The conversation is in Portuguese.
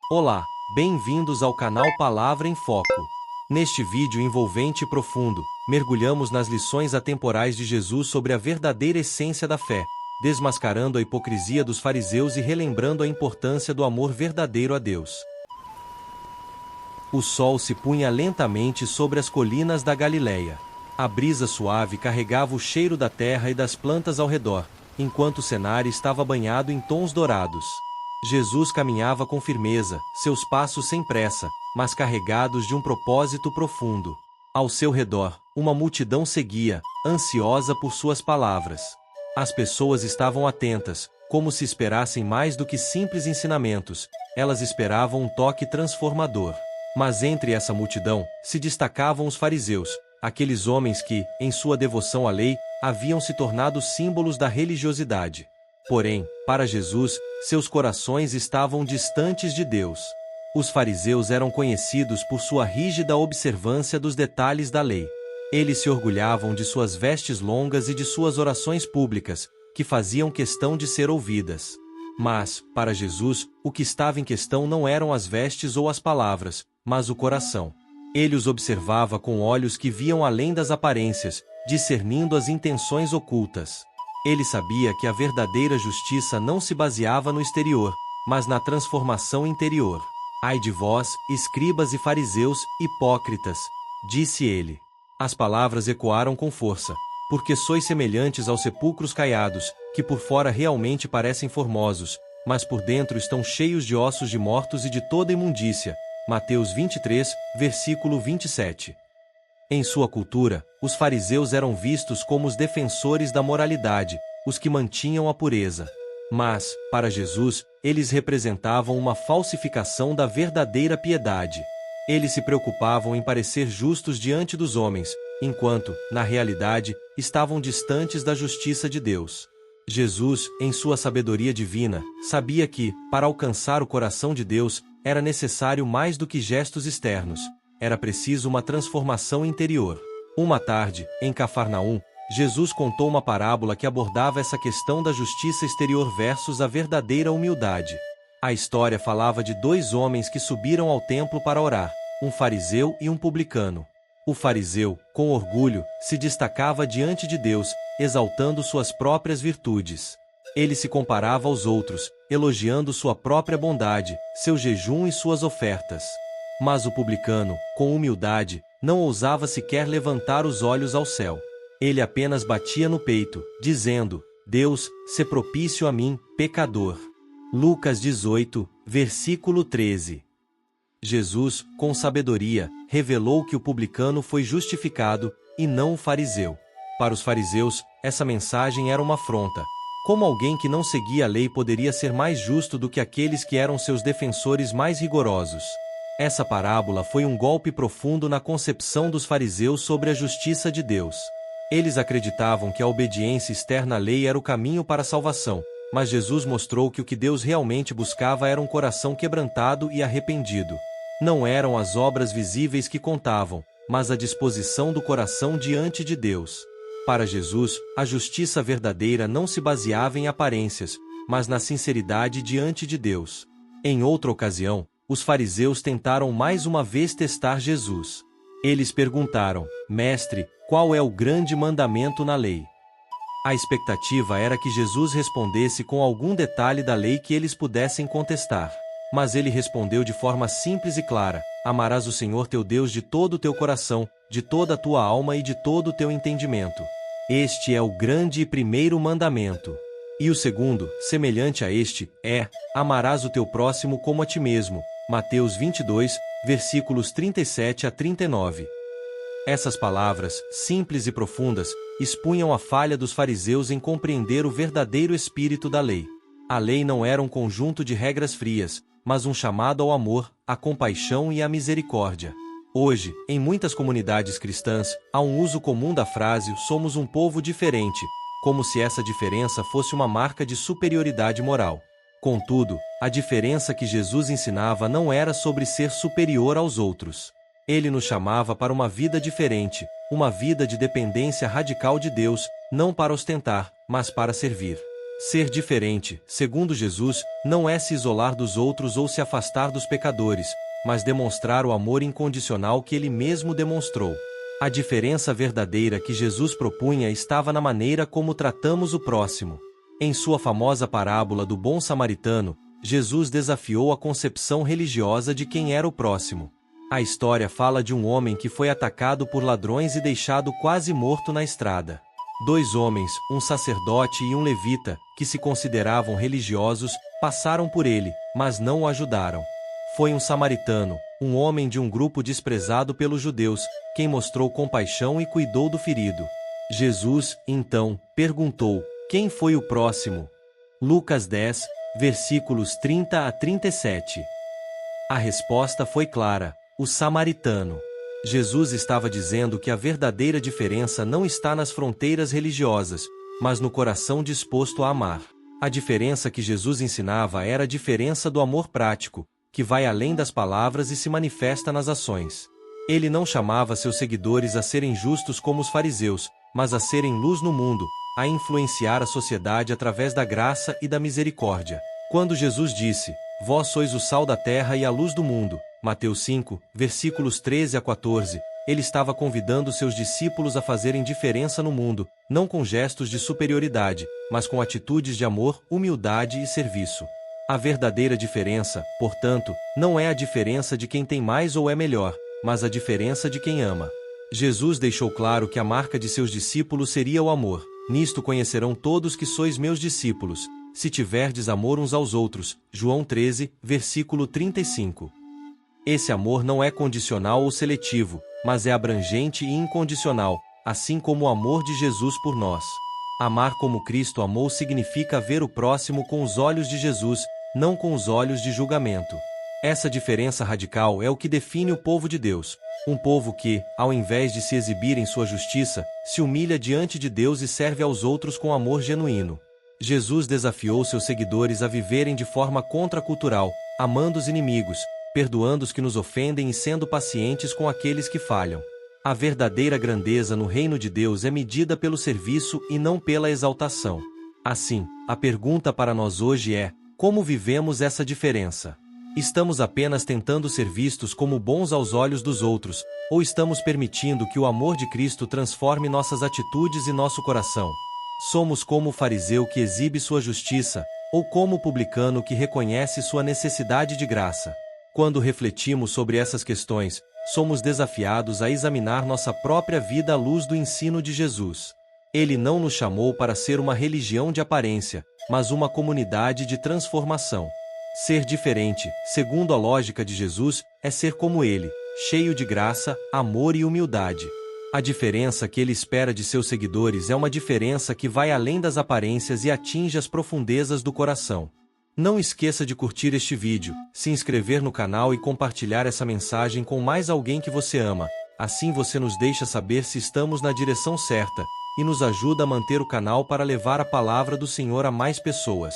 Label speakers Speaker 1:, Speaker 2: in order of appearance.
Speaker 1: Olá, bem-vindos ao canal Palavra em Foco. Neste vídeo envolvente e profundo, mergulhamos nas lições atemporais de Jesus sobre a verdadeira essência da fé, desmascarando a hipocrisia dos fariseus e relembrando a importância do amor verdadeiro a Deus. O sol se punha lentamente sobre as colinas da Galileia. A brisa suave carregava o cheiro da terra e das plantas ao redor, enquanto o cenário estava banhado em tons dourados. Jesus caminhava com firmeza, seus passos sem pressa, mas carregados de um propósito profundo. Ao seu redor, uma multidão seguia, ansiosa por suas palavras. As pessoas estavam atentas, como se esperassem mais do que simples ensinamentos, elas esperavam um toque transformador. Mas entre essa multidão, se destacavam os fariseus, aqueles homens que, em sua devoção à lei, haviam se tornado símbolos da religiosidade. Porém, para Jesus, seus corações estavam distantes de Deus. Os fariseus eram conhecidos por sua rígida observância dos detalhes da lei. Eles se orgulhavam de suas vestes longas e de suas orações públicas, que faziam questão de ser ouvidas. Mas, para Jesus, o que estava em questão não eram as vestes ou as palavras, mas o coração. Ele os observava com olhos que viam além das aparências, discernindo as intenções ocultas. Ele sabia que a verdadeira justiça não se baseava no exterior, mas na transformação interior. Ai de vós, escribas e fariseus, hipócritas, disse ele. As palavras ecoaram com força, porque sois semelhantes aos sepulcros caiados, que por fora realmente parecem formosos, mas por dentro estão cheios de ossos de mortos e de toda imundícia. Mateus 23, versículo 27. Em sua cultura, os fariseus eram vistos como os defensores da moralidade, os que mantinham a pureza. Mas, para Jesus, eles representavam uma falsificação da verdadeira piedade. Eles se preocupavam em parecer justos diante dos homens, enquanto, na realidade, estavam distantes da justiça de Deus. Jesus, em sua sabedoria divina, sabia que, para alcançar o coração de Deus, era necessário mais do que gestos externos. Era preciso uma transformação interior. Uma tarde, em Cafarnaum, Jesus contou uma parábola que abordava essa questão da justiça exterior versus a verdadeira humildade. A história falava de dois homens que subiram ao templo para orar, um fariseu e um publicano. O fariseu, com orgulho, se destacava diante de Deus, exaltando suas próprias virtudes. Ele se comparava aos outros, elogiando sua própria bondade, seu jejum e suas ofertas. Mas o publicano, com humildade, não ousava sequer levantar os olhos ao céu. Ele apenas batia no peito, dizendo: Deus, sê propício a mim, pecador. Lucas 18, versículo 13. Jesus, com sabedoria, revelou que o publicano foi justificado, e não o fariseu. Para os fariseus, essa mensagem era uma afronta. Como alguém que não seguia a lei poderia ser mais justo do que aqueles que eram seus defensores mais rigorosos? Essa parábola foi um golpe profundo na concepção dos fariseus sobre a justiça de Deus. Eles acreditavam que a obediência externa à lei era o caminho para a salvação, mas Jesus mostrou que o que Deus realmente buscava era um coração quebrantado e arrependido. Não eram as obras visíveis que contavam, mas a disposição do coração diante de Deus. Para Jesus, a justiça verdadeira não se baseava em aparências, mas na sinceridade diante de Deus. Em outra ocasião, os fariseus tentaram mais uma vez testar Jesus. Eles perguntaram: Mestre, qual é o grande mandamento na lei? A expectativa era que Jesus respondesse com algum detalhe da lei que eles pudessem contestar. Mas ele respondeu de forma simples e clara: Amarás o Senhor teu Deus de todo o teu coração, de toda a tua alma e de todo o teu entendimento. Este é o grande e primeiro mandamento. E o segundo, semelhante a este, é: Amarás o teu próximo como a ti mesmo. Mateus 22, versículos 37 a 39. Essas palavras, simples e profundas, expunham a falha dos fariseus em compreender o verdadeiro espírito da lei. A lei não era um conjunto de regras frias, mas um chamado ao amor, à compaixão e à misericórdia. Hoje, em muitas comunidades cristãs, há um uso comum da frase "somos um povo diferente", como se essa diferença fosse uma marca de superioridade moral. Contudo, a diferença que Jesus ensinava não era sobre ser superior aos outros. Ele nos chamava para uma vida diferente, uma vida de dependência radical de Deus, não para ostentar, mas para servir. Ser diferente, segundo Jesus, não é se isolar dos outros ou se afastar dos pecadores, mas demonstrar o amor incondicional que ele mesmo demonstrou. A diferença verdadeira que Jesus propunha estava na maneira como tratamos o próximo. Em sua famosa parábola do bom samaritano, Jesus desafiou a concepção religiosa de quem era o próximo. A história fala de um homem que foi atacado por ladrões e deixado quase morto na estrada. Dois homens, um sacerdote e um levita, que se consideravam religiosos, passaram por ele, mas não o ajudaram. Foi um samaritano, um homem de um grupo desprezado pelos judeus, quem mostrou compaixão e cuidou do ferido. Jesus, então, perguntou: quem foi o próximo? Lucas 10, versículos 30 a 37. A resposta foi clara: o samaritano. Jesus estava dizendo que a verdadeira diferença não está nas fronteiras religiosas, mas no coração disposto a amar. A diferença que Jesus ensinava era a diferença do amor prático, que vai além das palavras e se manifesta nas ações. Ele não chamava seus seguidores a serem justos como os fariseus, mas a serem luz no mundo, a influenciar a sociedade através da graça e da misericórdia. Quando Jesus disse: vós sois o sal da terra e a luz do mundo, Mateus 5, versículos 13 a 14, ele estava convidando seus discípulos a fazerem diferença no mundo, não com gestos de superioridade, mas com atitudes de amor, humildade e serviço. A verdadeira diferença, portanto, não é a diferença de quem tem mais ou é melhor, mas a diferença de quem ama. Jesus deixou claro que a marca de seus discípulos seria o amor. Nisto conhecerão todos que sois meus discípulos, se tiverdes amor uns aos outros. João 13, versículo 35. Esse amor não é condicional ou seletivo, mas é abrangente e incondicional, assim como o amor de Jesus por nós. Amar como Cristo amou significa ver o próximo com os olhos de Jesus, não com os olhos de julgamento. Essa diferença radical é o que define o povo de Deus. Um povo que, ao invés de se exibir em sua justiça, se humilha diante de Deus e serve aos outros com amor genuíno. Jesus desafiou seus seguidores a viverem de forma contracultural, amando os inimigos, perdoando os que nos ofendem e sendo pacientes com aqueles que falham. A verdadeira grandeza no reino de Deus é medida pelo serviço e não pela exaltação. Assim, a pergunta para nós hoje é: como vivemos essa diferença? Estamos apenas tentando ser vistos como bons aos olhos dos outros, ou estamos permitindo que o amor de Cristo transforme nossas atitudes e nosso coração? Somos como o fariseu que exibe sua justiça, ou como o publicano que reconhece sua necessidade de graça? Quando refletimos sobre essas questões, somos desafiados a examinar nossa própria vida à luz do ensino de Jesus. Ele não nos chamou para ser uma religião de aparência, mas uma comunidade de transformação. Ser diferente, segundo a lógica de Jesus, é ser como ele, cheio de graça, amor e humildade. A diferença que ele espera de seus seguidores é uma diferença que vai além das aparências e atinge as profundezas do coração. Não esqueça de curtir este vídeo, se inscrever no canal e compartilhar essa mensagem com mais alguém que você ama. Assim você nos deixa saber se estamos na direção certa, e nos ajuda a manter o canal para levar a palavra do Senhor a mais pessoas.